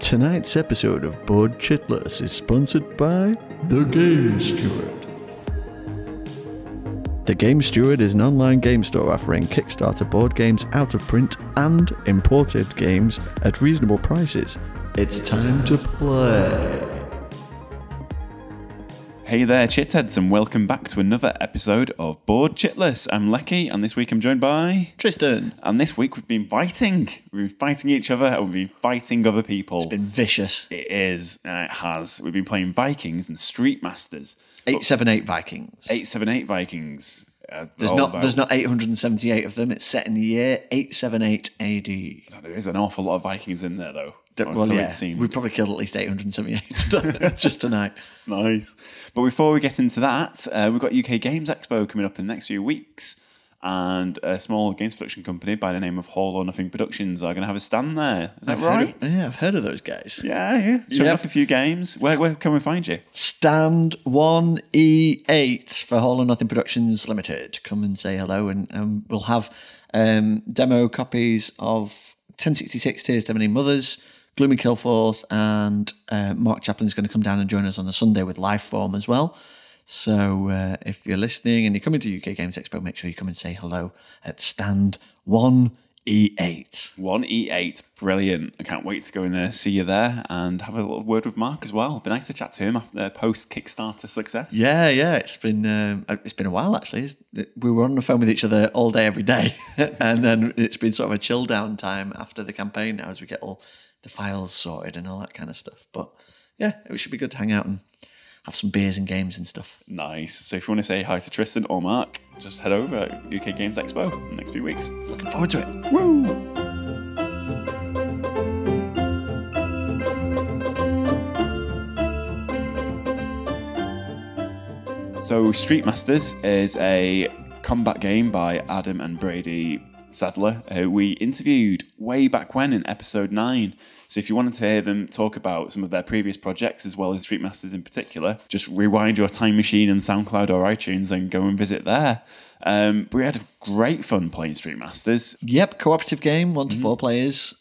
Tonight's episode of Board Chitless is sponsored by The Game Steward. The Game Steward is an online game store offering Kickstarter board games out of print and imported games at reasonable prices. It's time to play. Hey there, chitheads, and welcome back to another episode of Board Chitless. I'm Leki, and this week I'm joined by Tristan. And this week we've been fighting. We've been fighting each other, and we've been fighting other people. It's been vicious. It is, and it has. We've been playing Vikings and Street Masters. 878 Vikings. 878 Vikings. There's not 878 of them. It's set in the year 878 AD. There is an awful lot of Vikings in there, though. We've probably killed at least 878 just tonight. Nice. But before we get into that, we've got UK Games Expo coming up in the next few weeks. And a small games production company by the name of All or Nothing Productions are going to have a stand there. Is that right? I've heard of those guys. Yeah. Showing off a few games. Where can we find you? Stand 1E8 for All or Nothing Productions Limited. Come and say hello, and we'll have demo copies of 1066 Tears to Many Mothers, Gloomy Killforth, and Mark Chaplin's going to come down and join us on the Sunday with Lifeform as well. So if you're listening and you're coming to UK Games Expo, make sure you come and say hello at stand 1E8. 1E8, brilliant. I can't wait to go and see you there and have a little word with Mark as well. It'd be nice to chat to him after post-Kickstarter success. Yeah, it's been a while actually. We were on the phone with each other all day, every day. And then it's been sort of a chill down time after the campaign now as we get all the files sorted and all that kind of stuff. But yeah, it should be good to hang out and have some beers and games and stuff. Nice. So if you want to say hi to Tristan or Mark, just head over at UK Games Expo in the next few weeks. Looking forward to it. Woo! So Street Masters is a combat game by Adam and Brady Sadler, who we interviewed way back when in episode 9. So if you wanted to hear them talk about some of their previous projects, as well as Street Masters in particular, just rewind your time machine on SoundCloud or iTunes and go and visit there. But we had great fun playing Street Masters. Yep, cooperative game, 1 to 4 players,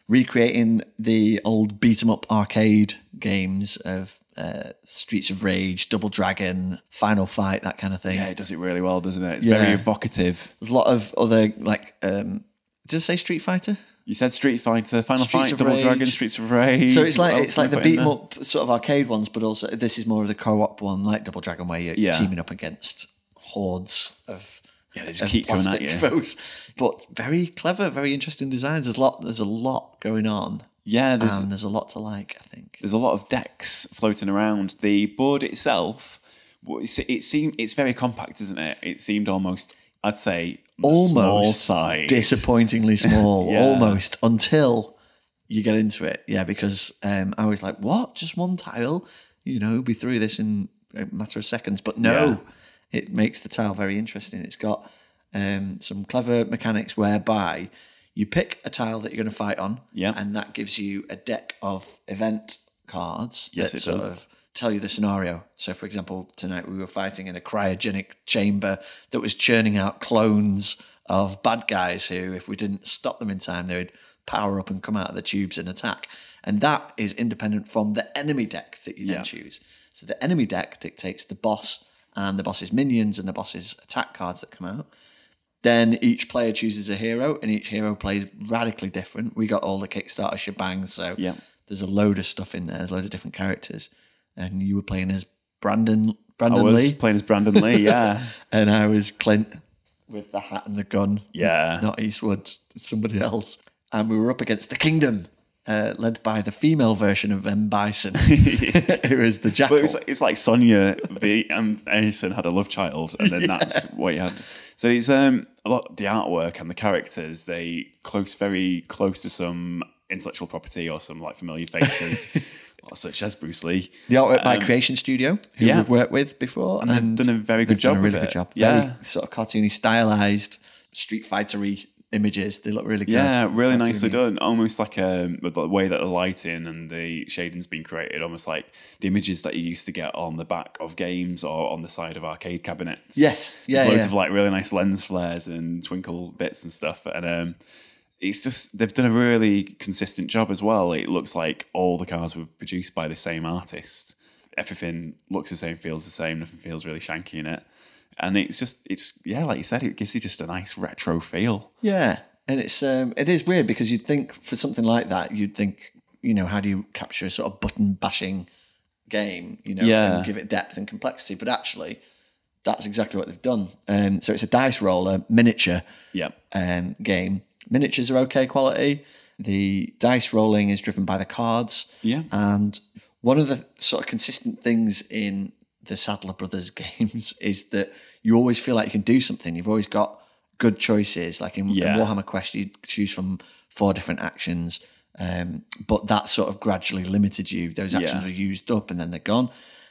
recreating the old beat-em-up arcade games of Streets of Rage, Double Dragon, Final Fight, that kind of thing. Yeah, it does it really well, doesn't it? It's very evocative. There's a lot of other, did I say Street Fighter? You said Street Fighter, Final Fight, Double Dragon, Streets of Rage. So it's like the beat 'em up sort of arcade ones, but also this is more of the co-op one, like Double Dragon, where you're teaming up against hordes of they just keep coming at you. Foes. But very clever, very interesting designs. There's a lot going on. Yeah, there's a lot to like, I think. There's a lot of decks floating around. The board itself, it's very compact, isn't it? It seemed almost, I'd say, small size. Disappointingly small, almost, until you get into it. Yeah, because I was like, what? Just one tile? Be through this in a matter of seconds. But no, it makes the tile very interesting. It's got some clever mechanics whereby you pick a tile that you're going to fight on, and that gives you a deck of event cards that sort of tell you the scenario. So, for example, tonight we were fighting in a cryogenic chamber that was churning out clones of bad guys who, if we didn't stop them in time, they would power up and come out of the tubes and attack. And that is independent from the enemy deck that you then choose. So the enemy deck dictates the boss and the boss's minions and the boss's attack cards that come out. Then each player chooses a hero, and each hero plays radically different. We got all the Kickstarter shebang, so there's a load of stuff in there. There's a load of different characters. And you were playing as Brandon Lee. I was playing as Brandon Lee, yeah. And I was Clint with the hat and the gun. Yeah. Not Eastwood, somebody else. And we were up against the Kingdom, led by the female version of M. Bison, who is the Jackal. Well, it's like Sonia and Edison had a love child, and then that's what you had. So it's a lot of the artwork and the characters, very close to some intellectual property or some familiar faces, such as Bruce Lee. The artwork by Creation Studio, who we've worked with before. And they've done a very good job with it. Very sort of cartoony, stylized, Street Fighter-y images. They look really good. Yeah, really nicely done. Almost like with the way that the lighting and the shading's been created, almost like the images that you used to get on the back of games or on the side of arcade cabinets. Yes. Yeah. There's loads of really nice lens flares and twinkle bits and stuff. And it's just they've done a really consistent job as well. It looks like all the cards were produced by the same artist. Everything looks the same, feels the same. Nothing feels really shanky in it, and it's just like you said, it gives you just a nice retro feel. Yeah, and it is weird because you'd think for something like that, you'd think, how do you capture a sort of button bashing game, and give it depth and complexity, but actually that's exactly what they've done. So it's a dice roller miniature game. Miniatures are okay quality. The dice rolling is driven by the cards. Yeah. And one of the sort of consistent things in the Sadler Brothers games is that you always feel like you can do something. You've always got good choices. Like in Warhammer Quest, you choose from 4 different actions. But that sort of gradually limited you. Those actions were used up and then they're gone.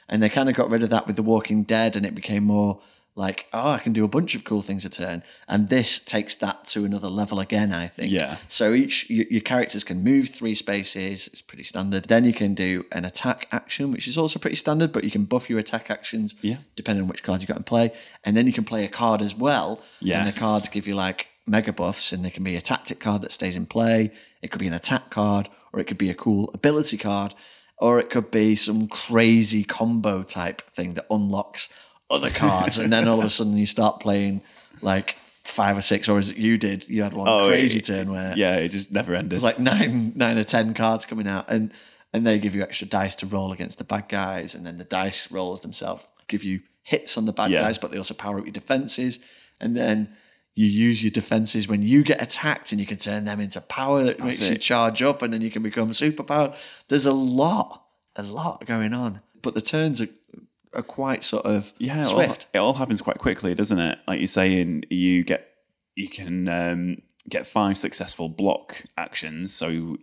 And they kind of got rid of that with The Walking Dead, and it became more like, I can do a bunch of cool things a turn. And this takes that to another level again, I think. Yeah. So your characters can move 3 spaces. It's pretty standard. Then you can do an attack action, which is also pretty standard, but you can buff your attack actions depending on which cards you've got in play. And then you can play a card as well. Yes. And the cards give you like mega buffs, and they can be a tactic card that stays in play. It could be an attack card, or it could be a cool ability card, or it could be some crazy combo type thing that unlocks other cards, and then all of a sudden you start playing like 5 or 6, or as you did, you had one crazy turn where it just never ended. It was like 9 or 10 cards coming out, and they give you extra dice to roll against the bad guys, and then the dice rolls themselves give you hits on the bad guys, but they also power up your defenses, and then you use your defenses when you get attacked, and you can turn them into power that makes you charge up, and then you can become super powered. There's a lot going on, but the turns are quite sort of swift. It all happens quite quickly, doesn't it? Like you're saying, you can get 5 successful block actions. So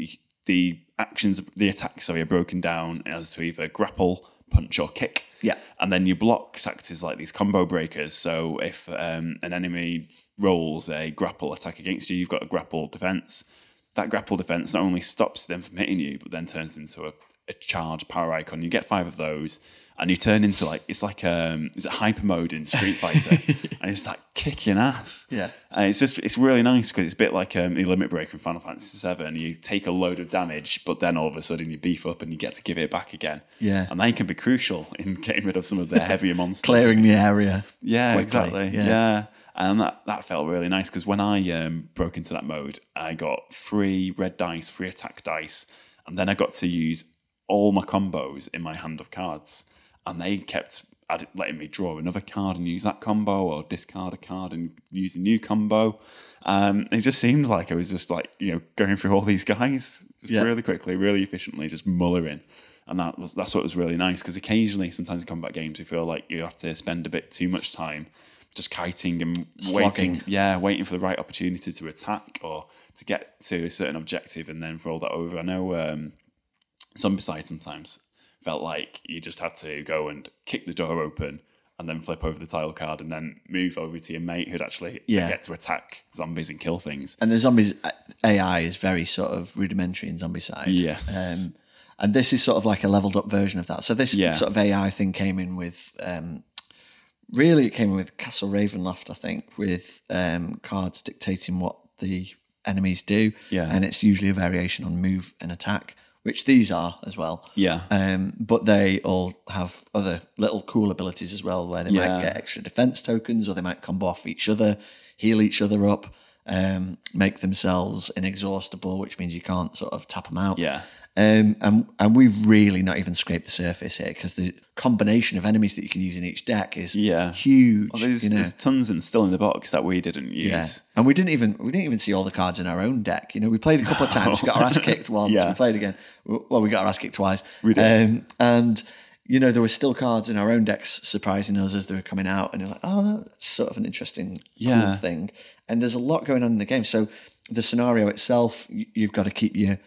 the attacks are broken down as to either grapple, punch, or kick. Yeah. And then your blocks act as like these combo breakers. So if an enemy rolls a grapple attack against you, you've got a grapple defense. That grapple defense not only stops them from hitting you, but then turns into a charge power icon. You get 5 of those, and you turn into is it hyper mode in Street Fighter, and it's like kicking ass. Yeah, and it's really nice because it's a bit like the limit break in Final Fantasy VII. You take a load of damage, but then all of a sudden you beef up and you get to give it back again. Yeah, and they can be crucial in getting rid of some of the heavier monsters, clearing the area. Yeah, quickly. Exactly. Yeah. And that felt really nice because when I broke into that mode, I got 3 red dice, 3 attack dice, and then I got to use all my combos in my hand of cards, and they kept letting me draw another card and use that combo, or discard a card and use a new combo. It just seemed like I was just going through all these guys just really quickly, really efficiently, just mullering. And that's what was really nice, because occasionally, sometimes in combat games, you feel like you have to spend a bit too much time just kiting and waiting for the right opportunity to attack or to get to a certain objective and then roll that over. I know Zombicide sometimes felt like you just had to go and kick the door open and then flip over the title card and then move over to your mate who'd actually get to attack zombies and kill things. And the zombies AI is very sort of rudimentary in Zombicide. Yes. And this is sort of like a leveled up version of that. So this sort of AI thing came in with... Really, it came in with Castle Ravenloft, I think, with cards dictating what the enemies do. Yeah. And it's usually a variation on move and attack, which these are as well. Yeah. But they all have other little cool abilities as well, where they might get extra defense tokens, or they might combo off each other, heal each other up, make themselves inexhaustible, which means you can't sort of tap them out. Yeah. And we've really not even scraped the surface here, because the combination of enemies that you can use in each deck is huge. Well, there's tons still in the box that we didn't use. Yeah. And we didn't even see all the cards in our own deck. We played a couple of times. We got our ass kicked once. We played again. Well, we got our ass kicked twice. We did. And there were still cards in our own decks surprising us as they were coming out, and you're like, oh, that's sort of an interesting cool thing. And there's a lot going on in the game. So the scenario itself, you've got to keep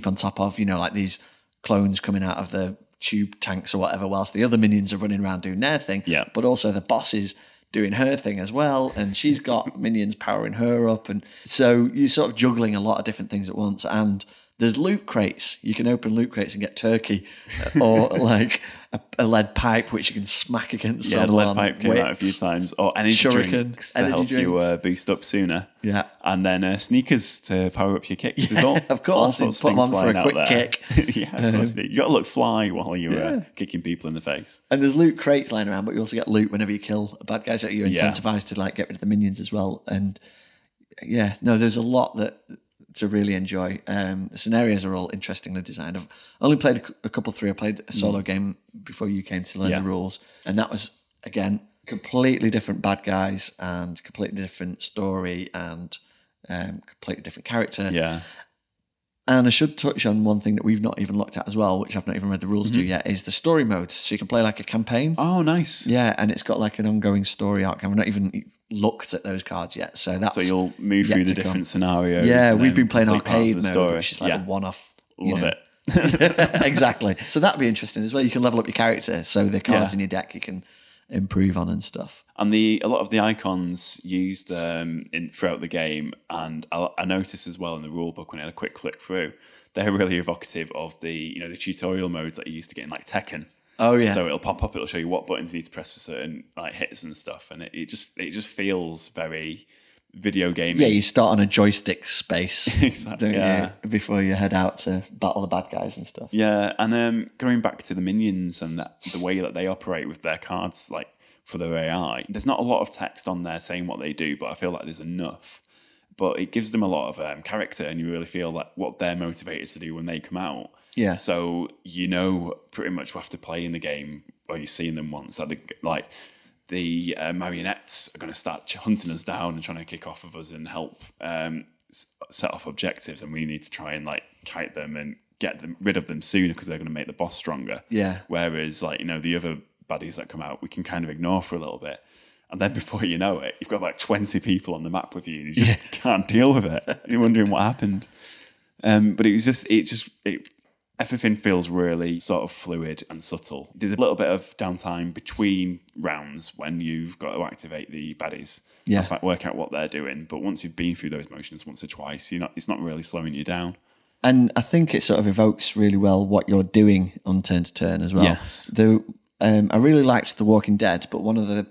on top of, like these clones coming out of the tube tanks or whatever, whilst the other minions are running around doing their thing. Yeah. But also the boss is doing her thing as well, and she's got minions powering her up, and so you're sort of juggling a lot of different things at once. And There's loot crates. You can open loot crates and get turkey, or like a lead pipe which you can smack against someone. The lead pipe came out a few times. Or energy drinks to help you boost up sooner. Yeah. And then sneakers to power up your kicks. There's all, of course. all sorts of put them things on for a flying quick out there. kick. Yeah, of course. You got to look fly while you're kicking people in the face. And there's loot crates lying around, but you also get loot whenever you kill a bad guy. So you're incentivized to like get rid of the minions as well. And there's a lot to really enjoy. The scenarios are all interestingly designed. I've only played a couple three. I played a solo game before you came to learn the rules, and that was again completely different bad guys and completely different story and completely different character. Yeah. And I should touch on one thing that we've not even looked at as well, which I've not even read the rules to yet, is the story mode. So you can play like a campaign. Oh, nice. Yeah, and it's got like an ongoing story arc. I've not even looked at those cards yet. So you'll move through the different scenarios. Yeah, we've been playing arcade mode, which is like a one-off. Love it. Exactly. So that'd be interesting as well. You can level up your character. So the cards in your deck you can improve on and stuff. And a lot of the icons used throughout the game, and I noticed as well in the rule book when I had a quick flick through, they're really evocative of the tutorial modes that you used to get in like Tekken. Oh yeah. So it'll pop up, it'll show you what buttons you need to press for certain like hits and stuff, and it just feels very video gaming. Yeah, you start on a joystick space, exactly, don't you, before you head out to battle the bad guys and stuff. Yeah, and going back to the minions and the way that they operate with their cards, like for their AI, there's not a lot of text on there saying what they do, but I feel like there's enough. But it gives them a lot of character, and you really feel like what they're motivated to do when they come out. Yeah. So pretty much we have to play in the game, or you're seeing them once. The marionettes are going to start hunting us down and trying to kick off of us and help set off objectives, and we need to try and like kite them and get rid of them sooner because they're going to make the boss stronger. Yeah. Whereas the other baddies that come out, we can kind of ignore for a little bit. And then before you know it, you've got like 20 people on the map with you and you just can't deal with it. You're wondering what happened. But everything feels really sort of fluid and subtle. There's a little bit of downtime between rounds when you've got to activate the baddies. Yeah. In fact, work out what they're doing. But once you've been through those motions once or twice, it's not really slowing you down. And I think it sort of evokes really well what you're doing on turn to turn as well. Yes. I really liked The Walking Dead, but one of the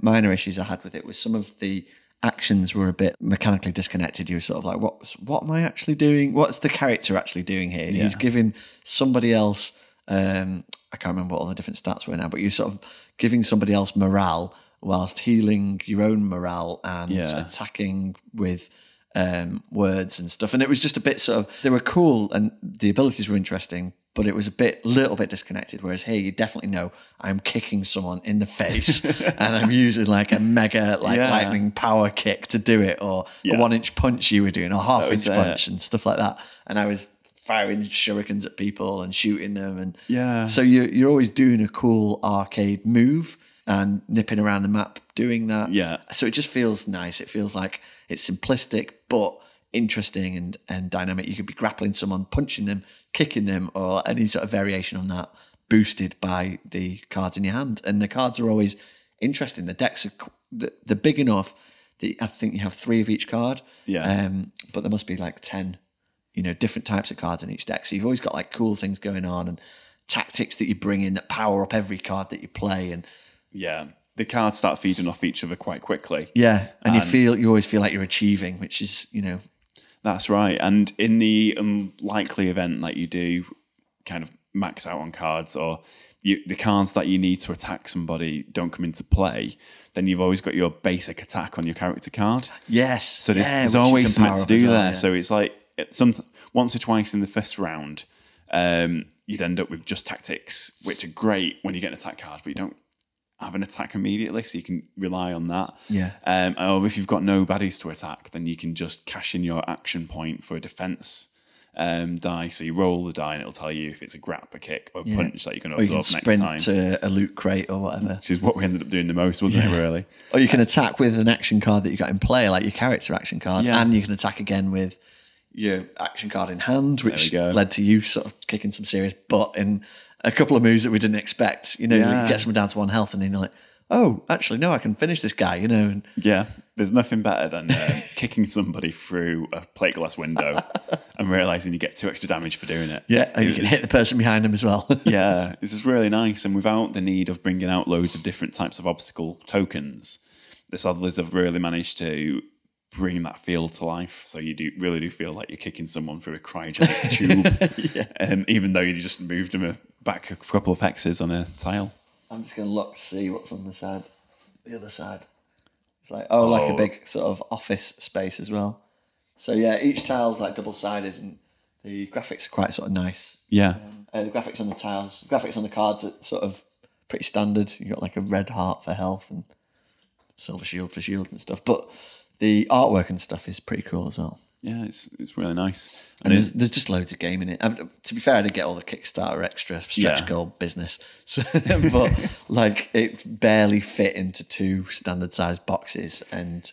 minor issues I had with it was some of the actions were a bit mechanically disconnected. You were sort of like, what am I actually doing? What's the character actually doing here? Yeah. He's giving somebody else, I can't remember what all the different stats were now, but you're sort of giving somebody else morale whilst healing your own morale and attacking with words and stuff. And it was just a bit sort of, they were cool and the abilities were interesting, but it was little bit disconnected. Whereas here, you definitely know I'm kicking someone in the face and I'm using like a mega lightning power kick to do it, or a 1-inch punch you were doing, or half-inch punch and stuff like that. And I was firing shurikens at people and shooting them. And so you're always doing a cool arcade move and nipping around the map doing that. Yeah. So it just feels nice. It feels like it's simplistic, but interesting and dynamic. You could be grappling someone, punching them, kicking them, or any sort of variation on that, boosted by the cards in your hand. And the cards are always interesting. The decks are they're big enough that I think you have 3 of each card. Yeah. But there must be like 10, different types of cards in each deck. So you've always got like cool things going on and tactics that you bring in that power up every card that you play. And the cards start feeding off each other quite quickly. Yeah, and you always feel like you're achieving, which is, That's right. And in the unlikely event that you do kind of max out on cards, or the cards that you need to attack somebody don't come into play, then you've always got your basic attack on your character card. Yes. So there's always something to do there. So it's like once or twice in the first round, you'd end up with just tactics, which are great when you get an attack card, but you don't have an attack immediately, so you can rely on that. Yeah. Or if you've got no baddies to attack, then you can just cash in your action point for a defense die. So you roll the die and it'll tell you if it's a grab, a kick, or a punch that you can absorb next time. Or you can sprint to a loot crate or whatever. Which is what we ended up doing the most, wasn't it, really? Or you can attack with an action card that you got in play, like your character action card, and you can attack again with your action card in hand, which led to you sort of kicking some serious butt in a couple of moves that we didn't expect. You get someone down to 1 health and then you're like, oh, actually, no, I can finish this guy, And Yeah, there's nothing better than kicking somebody through a plate glass window and realising you get 2 extra damage for doing it. yeah, and you can hit the person behind him as well. Yeah, this is really nice. And without the need of bringing out loads of different types of obstacle tokens, the Sadlers have really managed to bring that feel to life. So you really do feel like you're kicking someone through a cryogenic tube, Yeah. Even though you just moved them back a couple of hexes on a tile. I'm just going to look to see what's on the other side. It's like, like a big sort of office space as well. So yeah, each tile's like double-sided and the graphics are quite sort of nice. Yeah. The graphics on the tiles, graphics on the cards are sort of pretty standard. You've got like a red heart for health and silver shield for shield and stuff. But the artwork and stuff is pretty cool as well. Yeah, it's really nice. And there's just loads of game in it. To be fair, I did get all the Kickstarter extra stretch goal business. So, but like it barely fit into 2 standard sized boxes. And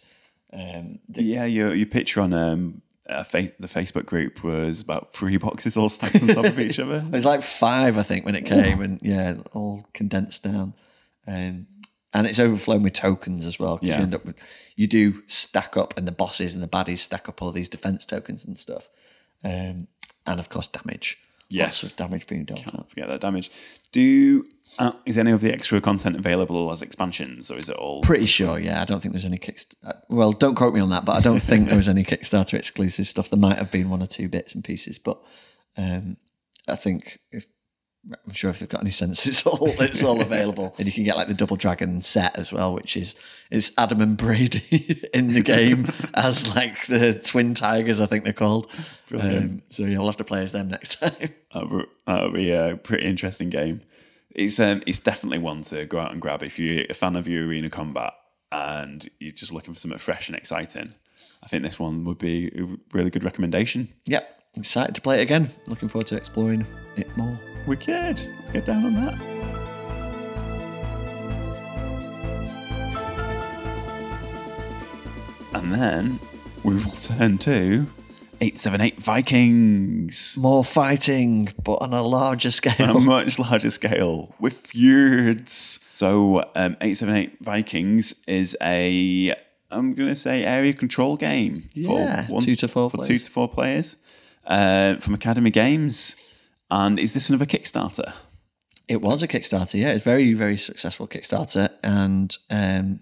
your picture on the Facebook group was about 3 boxes all stacked on top of each other. It was like 5, I think, when it came, and all condensed down. And it's overflowing with tokens as well. Because you do stack up, and the bosses and the baddies stack up all these defense tokens and stuff. And of course, damage. Yes. Lots of damage being dealt. Can't forget that damage. Is any of the extra content available as expansions, or is it all? Pretty sure, yeah. I don't think there's any Kickstarter. Well, don't quote me on that, but I don't think there was any Kickstarter exclusive stuff. There might have been 1 or 2 bits and pieces, but I think I'm sure if they've got any sense, it's all available. And you can get like the Double Dragon set as well, which is Adam and Brady in the game as like the twin tigers, I think they're called. So you'll have to play as them next time. That'll be a pretty interesting game. It's definitely one to go out and grab if you're a fan of your arena combat and you're just looking for something fresh and exciting. I think this one would be a really good recommendation. Yep. Excited to play it again. Looking forward to exploring it more. Wicked. Let's get down on that. And then we will turn to 878 Vikings. More fighting, but on a larger scale. On a much larger scale, with feuds. So 878 Vikings is I'm going to say area control game. Yeah, for 2 to 4 for players. 2 to 4 players. From Academy Games. And is this another Kickstarter? It was a Kickstarter, yeah. It's a very, very successful Kickstarter. And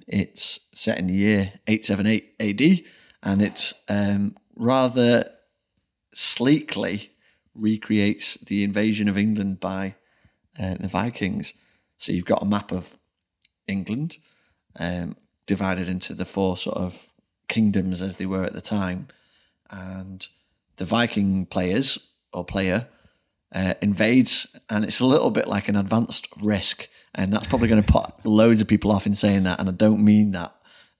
it's set in the year 878 AD. And it's rather sleekly recreates the invasion of England by the Vikings. So you've got a map of England divided into the 4 sort of kingdoms as they were at the time. And the Viking players or player invades, and it's a little bit like an advanced Risk, and that's probably going to put loads of people off in saying that, and I don't mean that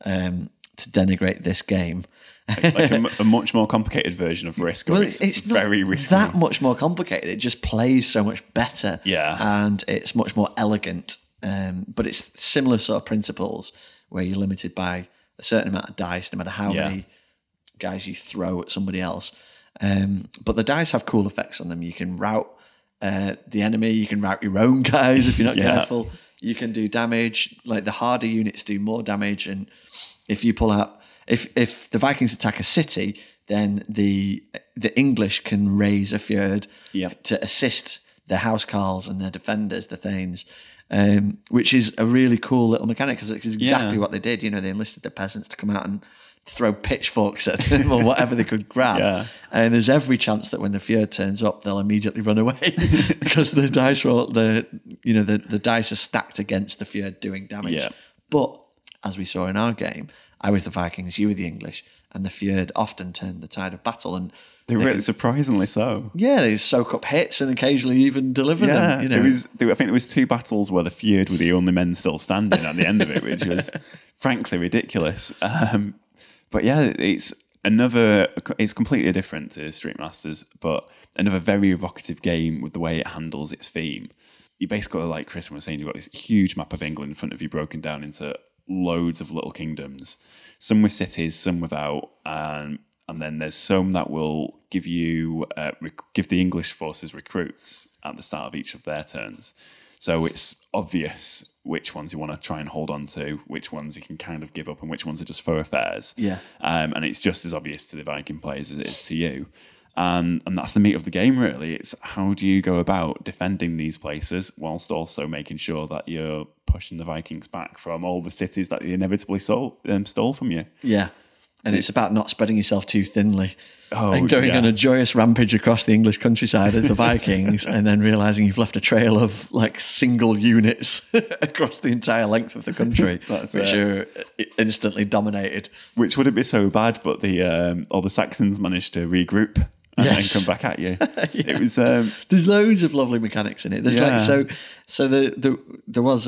to denigrate this game. Like a much more complicated version of Risk. Well, it's very not risky. that much more complicated. It just plays so much better, and it's much more elegant. But it's similar sort of principles where you're limited by a certain amount of dice, no matter how many guys you throw at somebody else. But the dice have cool effects on them. You can rout the enemy. You can rout your own guys if you're not careful. You can do damage. Like the harder units do more damage. And if you pull out, if the Vikings attack a city, then the English can raise a fjord to assist their housecarls and their defenders, the Thanes. Which is a really cool little mechanic because it's exactly what they did. You know, they enlisted the peasants to come out and throw pitchforks at them or whatever they could grab. And there's every chance that when the fjord turns up, they'll immediately run away because the dice roll, the dice are stacked against the fjord doing damage. But as we saw in our game, I was the Vikings, you were the English, and the fjord often turned the tide of battle. And they really surprisingly so. Yeah, they soak up hits and occasionally even deliver them. You know, I think there was 2 battles where the fjord were the only men still standing at the end of it, which was frankly ridiculous. But yeah, it's completely different to Street Masters, but another very evocative game with the way it handles its theme. You basically, like Tristan was saying, you've got this huge map of England in front of you broken down into loads of little kingdoms, some with cities, some without, and then there's some that will give you give the English forces recruits at the start of each of their turns. So it's obvious which ones you want to try and hold on to, which ones you can kind of give up, and which ones are just thoroughfares. Yeah. And it's just as obvious to the Viking players as it is to you. And that's the meat of the game, really. It's how do you go about defending these places whilst also making sure that you're pushing the Vikings back from all the cities that they inevitably stole from you. Yeah. And it's about not spreading yourself too thinly and going yeah. on a joyous rampage across the English countryside as the Vikings and then realising you've left a trail of like single units across the entire length of the country, which are instantly dominated. Which wouldn't be so bad, but all the Saxons managed to regroup and come back at you. It was there's loads of lovely mechanics in it. There's there was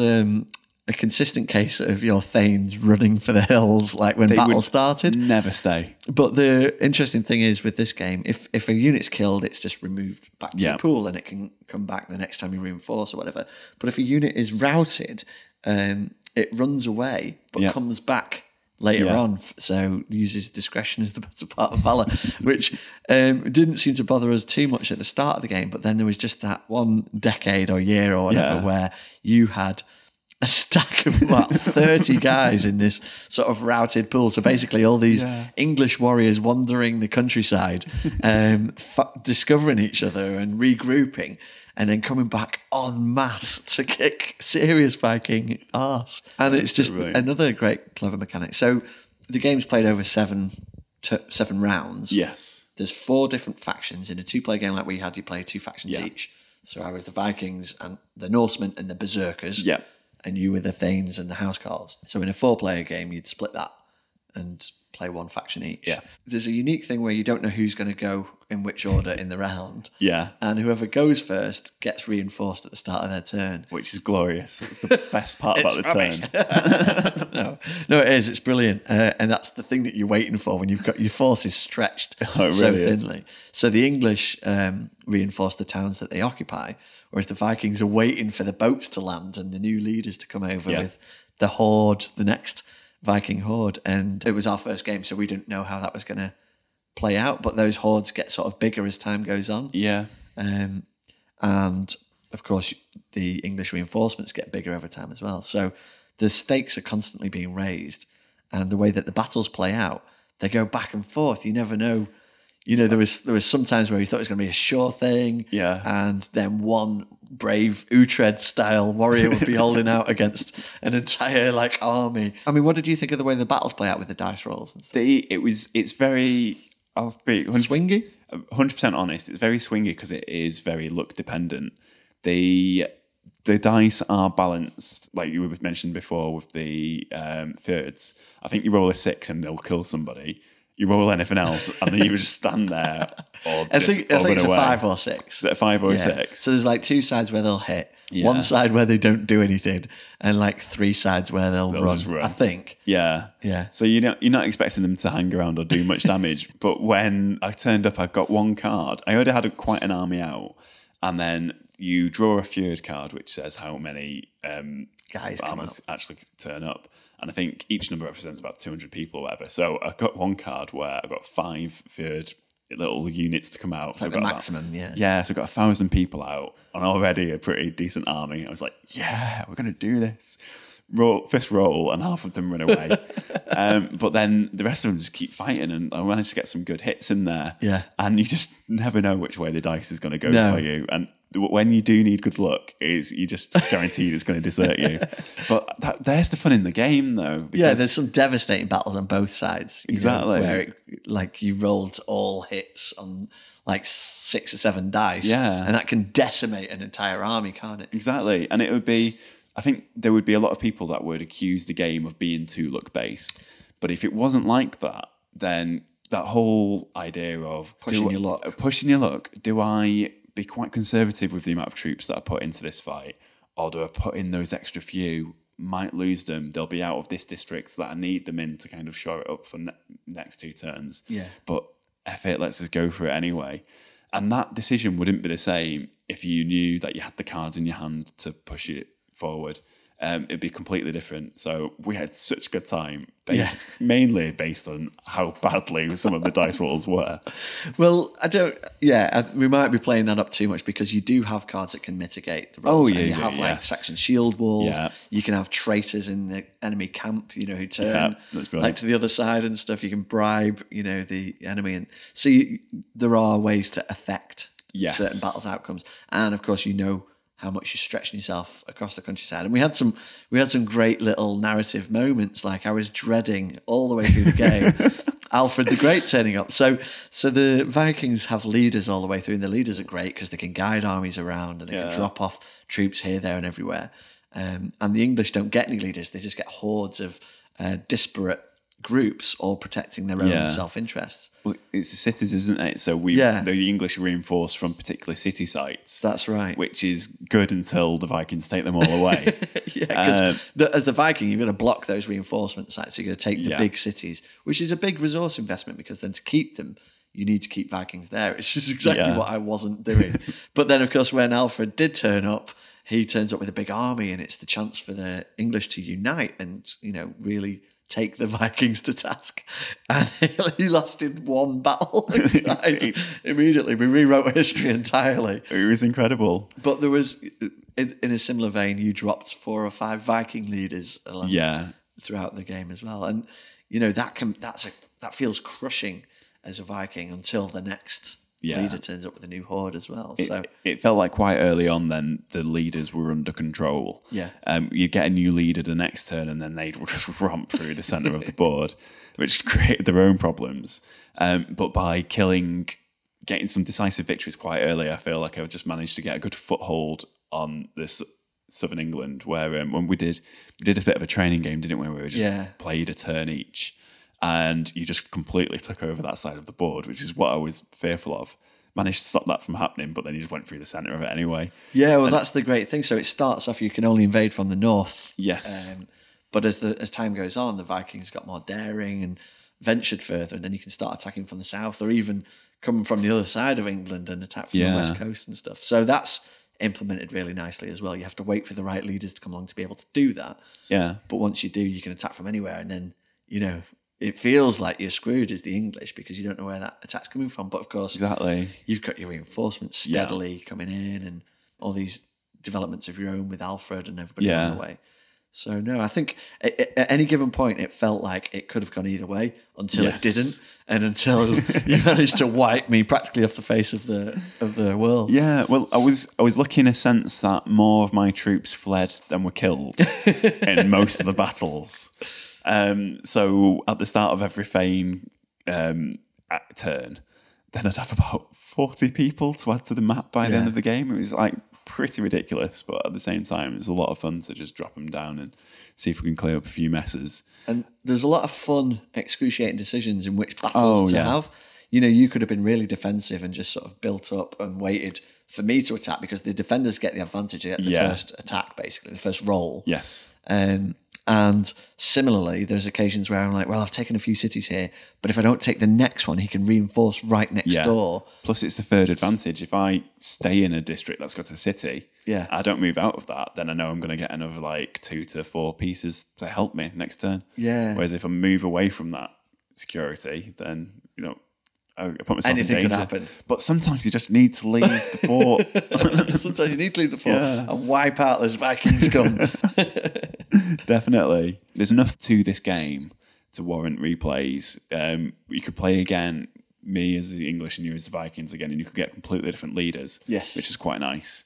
a consistent case of your Thanes running for the hills like when battle started. Never stay. But the interesting thing is with this game, if a unit's killed, it's just removed back to the pool and it can come back the next time you reinforce or whatever. But if a unit is routed, it runs away but comes back later on, so uses discretion as the better part of valor, which didn't seem to bother us too much at the start of the game. But then there was just that one decade or year or whatever where you had a stack of about 30 guys in this sort of routed pool. So basically all these English warriors wandering the countryside, discovering each other and regrouping, and then coming back en masse to kick serious Viking arse. And it's just another great, clever mechanic. So the game's played over seven rounds. Yes. There's 4 different factions. In a 2-player game like we had, you play 2 factions each. So I was the Vikings and the Norsemen and the Berserkers. Yeah. And you were the Thanes and the Housecarls. So in a 4-player game, you'd split that and play 1 faction each. Yeah. There's a unique thing where you don't know who's going to go in which order in the round. Yeah. And whoever goes first gets reinforced at the start of their turn. Which is glorious. It's the best part about the turn. No, it is. It's brilliant. And that's the thing that you're waiting for when you've got your forces stretched so thinly. So the English reinforce the towns that they occupy, whereas the Vikings are waiting for the boats to land and the new leaders to come over with the horde, the next Viking horde. And it was our first game, so we didn't know how that was going to play out. But those hordes get sort of bigger as time goes on. Yeah. And of course, the English reinforcements get bigger over time as well. So the stakes are constantly being raised. And the way that the battles play out, they go back and forth. You never know. You know, there was some times where you thought it was going to be a sure thing. Yeah. And then one brave Uhtred-style warrior would be holding out against an entire like army. I mean, what did you think of the way the battles play out with the dice rolls and stuff? It's very, I'll be 100%, swingy? 100% honest. It's very swingy because it is very luck dependent. The dice are balanced, like you mentioned before with the thirds. I think you roll a 6 and they'll kill somebody. You roll anything else, and then you would just stand there or I think it's a 5 or 6. Is it a 5 or a 6? So there's like 2 sides where they'll hit, 1 side where they don't do anything, and like 3 sides where they'll run. I think. Yeah. So you're not expecting them to hang around or do much damage. But when I turned up, I got 1 card. I already had quite an army out, and then you draw a Fjord card, which says how many guys armies actually turn up. And I think each number represents about 200 people or whatever. So I got 1 card where I got 5 Fjord little units to come out. It's like the maximum, Yeah, so I got 1,000 people out and already a pretty decent army. I was like, yeah, we're going to do this. First roll and half of them run away. But then the rest of them just keep fighting and I managed to get some good hits in there. Yeah. And you just never know which way the dice is going to go for you. And when you do need good luck, you just guaranteed it's going to desert you. But there's the fun in the game, though. Yeah, there's some devastating battles on both sides. Exactly. Where you rolled all hits on like 6 or 7 dice. Yeah. And that can decimate an entire army, can't it? Exactly. And it would be, I think there would be a lot of people that would accuse the game of being too luck-based. But if it wasn't like that, then that whole idea of pushing your luck, do I be quite conservative with the amount of troops that I put into this fight, or do I put in those extra few, might lose them, they'll be out of this district so that I need them in to kind of shore it up for next 2 turns. Yeah. But F it, let's just go for it anyway. And that decision wouldn't be the same if you knew that you had the cards in your hand to push it forward. it'd be completely different. So we had such a good time, mainly based on how badly some of the dice rolls were. Well, we might be playing that up too much because you do have cards that can mitigate the rolls. And you have like section shield walls. Yeah. You can have traitors in the enemy camp, who turn like to the other side and stuff. You can bribe, the enemy. And so there are ways to affect certain battles outcomes. And of course, how much you're stretching yourself across the countryside. And we had some great little narrative moments. Like I was dreading all the way through the game Alfred the Great turning up. So the Vikings have leaders all the way through, and the leaders are great because they can guide armies around and they can drop off troops here, there, and everywhere. And the English don't get any leaders; they just get hordes of disparate groups all protecting their own self-interests. Well, it's the cities, isn't it? So the English reinforce from particular city sites. That's right. Which is good until the Vikings take them all away. Because as the Viking, you're going to block those reinforcement sites. So you're going to take the big cities, which is a big resource investment because then to keep them, you need to keep Vikings there. It's just exactly what I wasn't doing. But then, of course, when Alfred did turn up, he turns up with a big army, and it's the chance for the English to unite and, really take the Vikings to task. And he lasted one battle and died immediately. We rewrote history entirely. It was incredible. But there was, in a similar vein, you dropped 4 or 5 Viking leaders throughout the game as well. And, that feels crushing as a Viking until the next leader turns up with a new horde as well. It felt like quite early on then the leaders were under control. Yeah. You get a new leader the next turn and then they'd just romp through the centre of the board, which created their own problems. But by getting some decisive victories quite early, I feel like I just managed to get a good foothold on this southern England where when we did a bit of a training game, didn't we? Where we just played a turn each. And you just completely took over that side of the board, which is what I was fearful of. Managed to stop that from happening, but then you just went through the centre of it anyway. Yeah, well, that's the great thing. So it starts off, you can only invade from the north. Yes. But as time goes on, the Vikings got more daring and ventured further, and then you can start attacking from the south or even come from the other side of England and attack from the west coast and stuff. So that's implemented really nicely as well. You have to wait for the right leaders to come along to be able to do that. Yeah. But once you do, you can attack from anywhere, and then, it feels like you're screwed as the English because you don't know where that attack's coming from. But of course, you've got your reinforcements steadily coming in and all these developments of your own with Alfred and everybody on the way. So no, I think at any given point, it felt like it could have gone either way until it didn't. And until you managed to wipe me practically off the face of the world. Yeah, well, I was lucky in a sense that more of my troops fled than were killed in most of the battles. So at the start of every Fane turn, then I'd have about 40 people to add to the map by the end of the game. It was like pretty ridiculous, but at the same time, it was a lot of fun to just drop them down and see if we can clear up a few messes. And there's a lot of fun, excruciating decisions in which battles to have. You could have been really defensive and just sort of built up and waited for me to attack because the defenders get the advantage at the first attack, basically, the first roll. Yes. And similarly, there's occasions where I'm like, well, I've taken a few cities here, but if I don't take the next one, he can reinforce right next door. Plus, it's the third advantage. If I stay in a district that's got a city, I don't move out of that, then I know I'm going to get another 2 to 4 pieces to help me next turn. Yeah. Whereas if I move away from that security, then, I put myself anything in danger. Could happen. But sometimes you just need to leave the fort. Sometimes you need to leave the fort and wipe out those Viking scum. Definitely. There's enough to this game to warrant replays. You could play again, me as the English and you as the Vikings again, and you could get completely different leaders. Yes. Which is quite nice.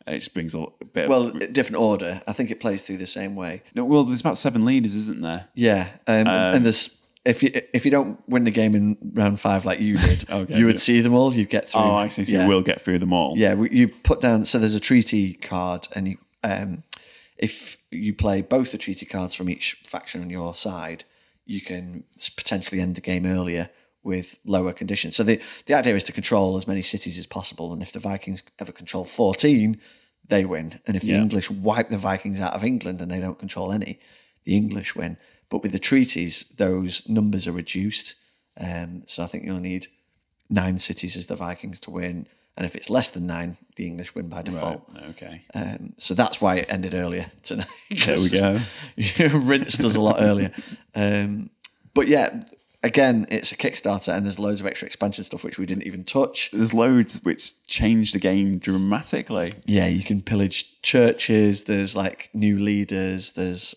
It just brings a bit of... different order. I think it plays through the same way. No, well, there's about 7 leaders, isn't there? Yeah. And there's... If you don't win the game in round 5 like you did, you would see them all. You'd get through. Oh, I see. So you will get through them all. Yeah, you put down. So there's a treaty card, and if you play both the treaty cards from each faction on your side, you can potentially end the game earlier with lower conditions. So the idea is to control as many cities as possible, and if the Vikings ever control 14, they win. And if the English wipe the Vikings out of England and they don't control any, the English win. But with the treaties, those numbers are reduced. So I think you'll need 9 cities as the Vikings to win and if it's less than 9, the English win by default. Right. Okay. So that's why it ended earlier tonight. There we go. Rinsed us a lot earlier. But yeah, again, it's a Kickstarter and there's loads of extra expansion stuff which we didn't even touch. There's loads which changed the game dramatically. Yeah, you can pillage churches, there's like new leaders, there's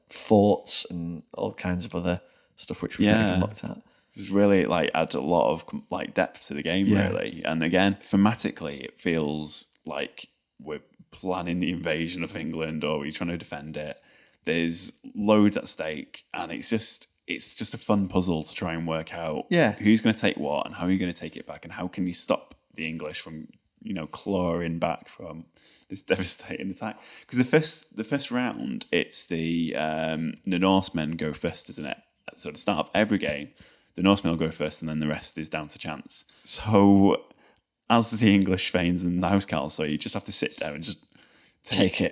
forts and all kinds of other stuff which we've not even looked at. It's really like adds a lot of like depth to the game, really. And again, thematically, it feels like we're planning the invasion of England or we're trying to defend it. There's loads at stake, and it's just a fun puzzle to try and work out who's going to take what and how are you going to take it back, and how can you stop the English from clawing back from this devastating attack. Because the first round, it's the Norsemen go first, isn't it? So at the start of every game, the Norsemen will go first, and then the rest is down to chance. So, as the English Thanes and the housecarls, so you just have to sit there and just take your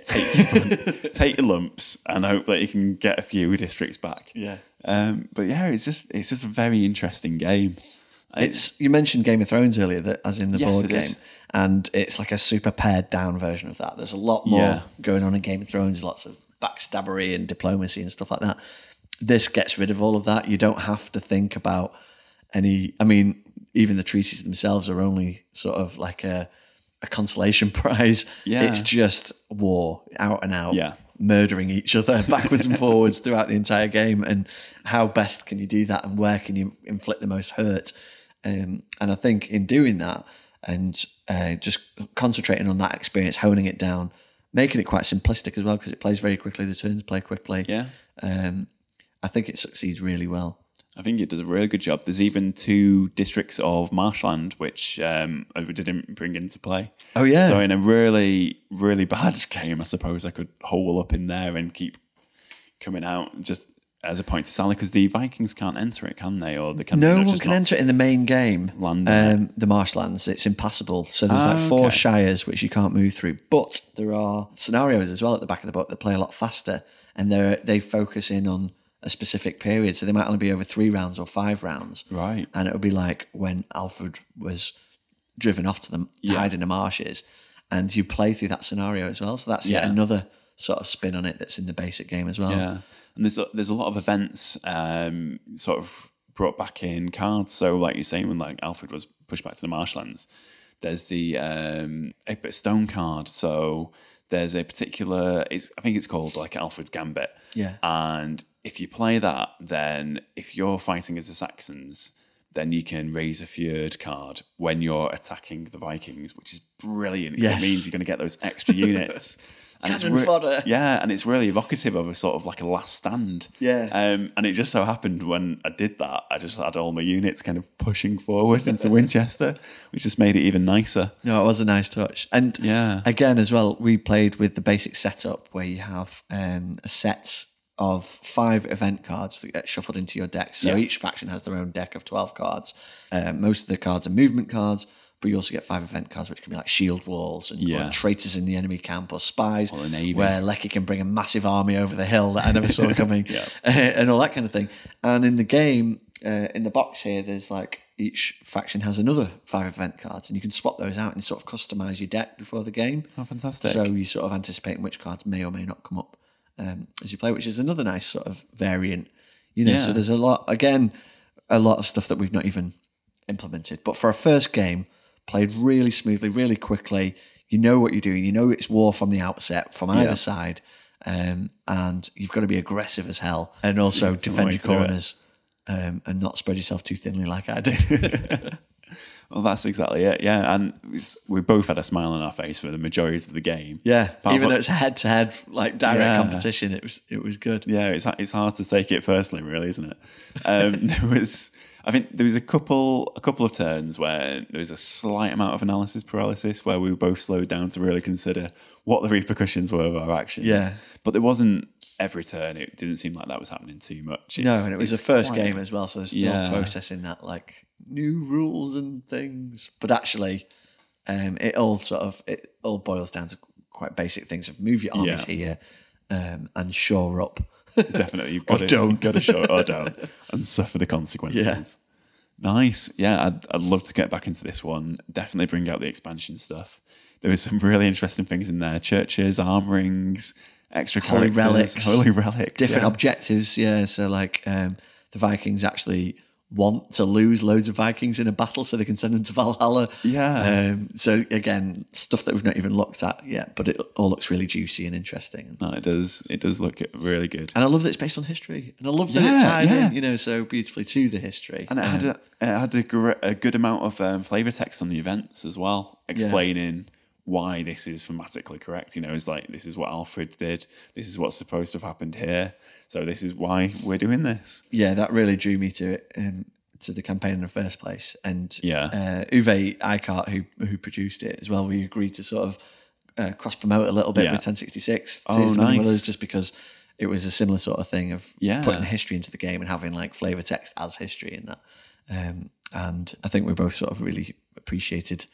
lumps, and hope that you can get a few districts back. Yeah. But yeah, it's just a very interesting game. You mentioned Game of Thrones earlier, that as in the board game, is. And it's like a super pared down version of that. There's a lot more going on in Game of Thrones, lots of backstabbery and diplomacy and stuff like that. This gets rid of all of that. You don't have to think about even the treaties themselves are only sort of like a consolation prize. Yeah. It's just war, out and out, Yeah. murdering each other backwards and forwards throughout the entire game. And how best can you do that, and where can you inflict the most hurt? And I think in doing that and just concentrating on that experience, honing it down, making it quite simplistic as well, because it plays very quickly, the turns play quickly. Yeah. I think it succeeds really well. I think it does a really good job. There's even 2 districts of marshland which we didn't bring into play. Oh, yeah. So in a really, really bad game, I suppose I could hole up in there and keep coming out just as a point to Sadler, because the Vikings can't enter it, can they? Or they can. No one can enter it in the main game. The marshlands, it's impassable. So there's 4 shires which you can't move through. But there are scenarios as well at the back of the book that play a lot faster, and they focus in on a specific period. So they might only be over 3 rounds or 5 rounds. Right. And it'll be like when Alfred was driven off to hide in the marshes, and you play through that scenario as well. So that's yet another sort of spin on it that's in the basic game as well. Yeah. And there's a lot of events sort of brought back in cards. So like you're saying, when like Alfred was pushed back to the marshlands, there's the 8-bit stone card. So there's a particular, I think it's called like Alfred's Gambit. Yeah. And if you play that, then if you're fighting as the Saxons, then you can raise a Fjord card when you're attacking the Vikings, which is brilliant, because it means you're going to get those extra units. And Cannon fodder. Yeah, and it's really evocative of a sort of like a last stand. Yeah. And it just so happened when I did that, I just had all my units kind of pushing forward into Winchester, which just made it even nicer. No, it was a nice touch. And again, as well, we played with the basic setup where you have a set of 5 event cards that get shuffled into your deck. So each faction has their own deck of 12 cards. Most of the cards are movement cards, but you also get 5 event cards, which can be like shield walls and or traitors in the enemy camp, or spies, or the Navy, where Leki can bring a massive army over the hill that I never saw coming, and all that kind of thing. And in the game, in the box here, there's like each faction has another 5 event cards, and you can swap those out and sort of customize your deck before the game. Oh, fantastic. So you sort of anticipating which cards may or may not come up as you play, which is another nice sort of variant. So there's a lot of stuff that we've not even implemented. But for a first game, played really smoothly, really quickly. You know what you're doing. You know it's war from the outset, from either side. And you've got to be aggressive as hell. And also defend your corners and not spread yourself too thinly like I did. Well, that's exactly it. Yeah, and we both had a smile on our face for the majority of the game. Yeah, even though it's head-to-head, like direct competition, it was good. Yeah, it's hard to take it personally, really, isn't it? I think there was a couple of turns where there was a slight amount of analysis paralysis, where we were both slowed down to really consider what the repercussions were of our actions. Yeah, but there wasn't every turn. It didn't seem like that was happening too much. And it was a first game as well, so they're still processing that, like new rules and things. But actually, it all boils down to quite basic things of move your armies here and shore up. Definitely, you've got to shore it or down and suffer the consequences. Nice. Yeah, I'd love to get back into this one. Definitely bring out the expansion stuff. There was some really interesting things in there. Churches, arm rings, extra Holy characters, relics. holy relics. Different objectives, yeah. So like the Vikings actually want to lose loads of Vikings in a battle so they can send them to Valhalla. Yeah. So again, stuff that we've not even looked at yet, but it all looks really juicy and interesting. No, it does. It does look really good. And I love that it's based on history. And I love that it tied in, so beautifully to the history. And it had a good amount of flavour text on the events as well, explaining why this is thematically correct. It's like, this is what Alfred did. This is what's supposed to have happened here. So this is why we're doing this. Yeah, that really drew me to it, to the campaign in the first place. And Uwe Eichart, who produced it as well, we agreed to sort of cross-promote a little bit with 1066 to some of others, just because it was a similar sort of thing of putting history into the game and having like flavour text as history in that. And I think we both sort of really appreciated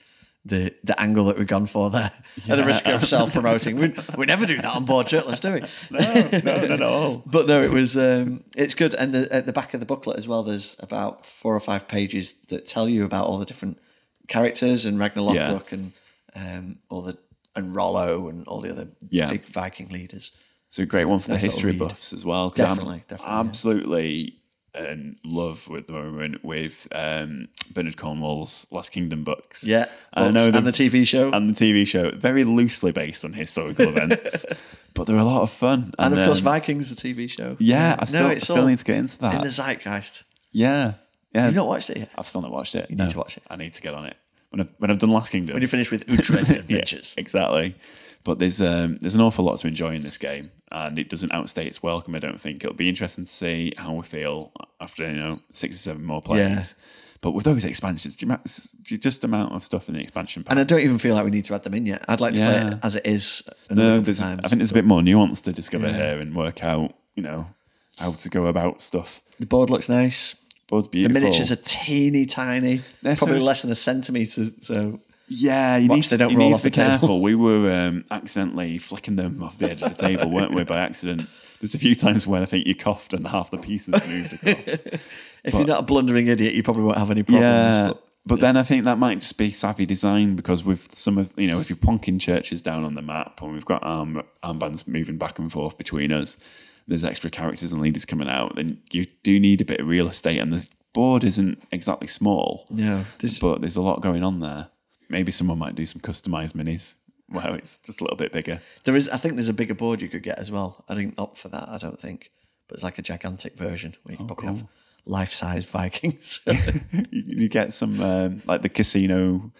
the angle that we've gone for there, at the risk of self-promoting. We never do that on Board Shirtless, do we? No. But no, it was it's good. And at the back of the booklet as well, there's about 4 or 5 pages that tell you about all the different characters and Ragnar Lothbrok and Rollo and all the other big Viking leaders. It's a great one for the history buffs as well. Definitely. Absolutely in love with the moment with Bernard Cornwell's Last Kingdom books. Yeah, and the TV show. And the TV show, very loosely based on historical events. But they're a lot of fun. And of course, Vikings, the TV show. Yeah, I still need to get into that. In the zeitgeist. Yeah. You've not watched it yet? I've still not watched it. You need to watch it. I need to get on it. When I've done Last Kingdom. When you finish with Utrecht Adventures. Exactly. But there's an awful lot to enjoy in this game, and it doesn't outstay its welcome, I don't think. It'll be interesting to see how we feel after 6 or 7 more plays. Yeah. But with those expansions, just amount of stuff in the expansion pack. And I don't even feel like we need to add them in yet. I'd like to play it as it is. I think there's a bit more nuance to discover here and work out, how to go about stuff. The board looks nice. Board's beautiful. The miniatures are teeny tiny. They're probably less than a centimetre, so... Yeah, you need to be careful. We were accidentally flicking them off the edge of the table, weren't we, by accident? There's a few times when I think you coughed and half the pieces moved across. If you're not a blundering idiot, you probably won't have any problems. Yeah, but then I think that might just be savvy design, because with some of, if you're plonking churches down on the map and we've got armbands moving back and forth between us, there's extra characters and leaders coming out, then you do need a bit of real estate, and the board isn't exactly small. No, but there's a lot going on there. Maybe someone might do some customized minis. Wow, it's just a little bit bigger. I think there's a bigger board you could get as well. I didn't opt for that, I don't think. But it's like a gigantic version where you can probably have life-size Vikings. You get some, like the casino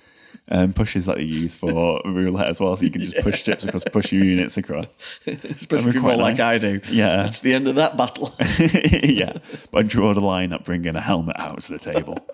pushes that they use for roulette as well, so you can just push chips across, push your units across. Especially if you roll like I do. Yeah. That's the end of that battle. Yeah. But I draw the line at bringing a helmet out to the table.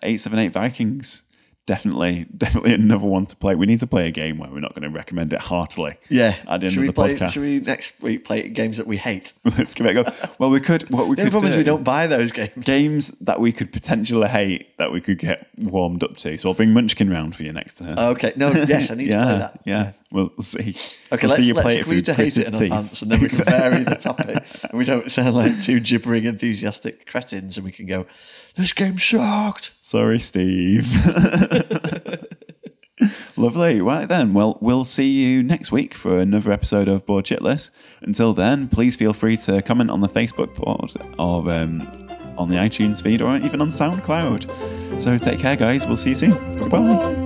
878 Vikings. Definitely another one to play. We need to play a game where we're not going to recommend it heartily. Yeah. At the end of the podcast. Should we next week play games that we hate? Let's give it a go. Well, we could. What we the could problem do, is we don't buy those games. Games that we could potentially hate that we could get warmed up to. So I'll bring Munchkin round for you next time. Okay. No. Yes, I need to play that. Yeah. We'll see. Okay. Let's agree to hate it in advance, and then we can vary the topic, and we don't sound like 2 gibbering enthusiastic cretins, and we can go, "This game sucked." Sorry, Steve. Lovely. Right then. Well, we'll see you next week for another episode of Board Shitless. Until then, please feel free to comment on the Facebook board or on the iTunes feed or even on SoundCloud. So take care, guys. We'll see you soon. Goodbye.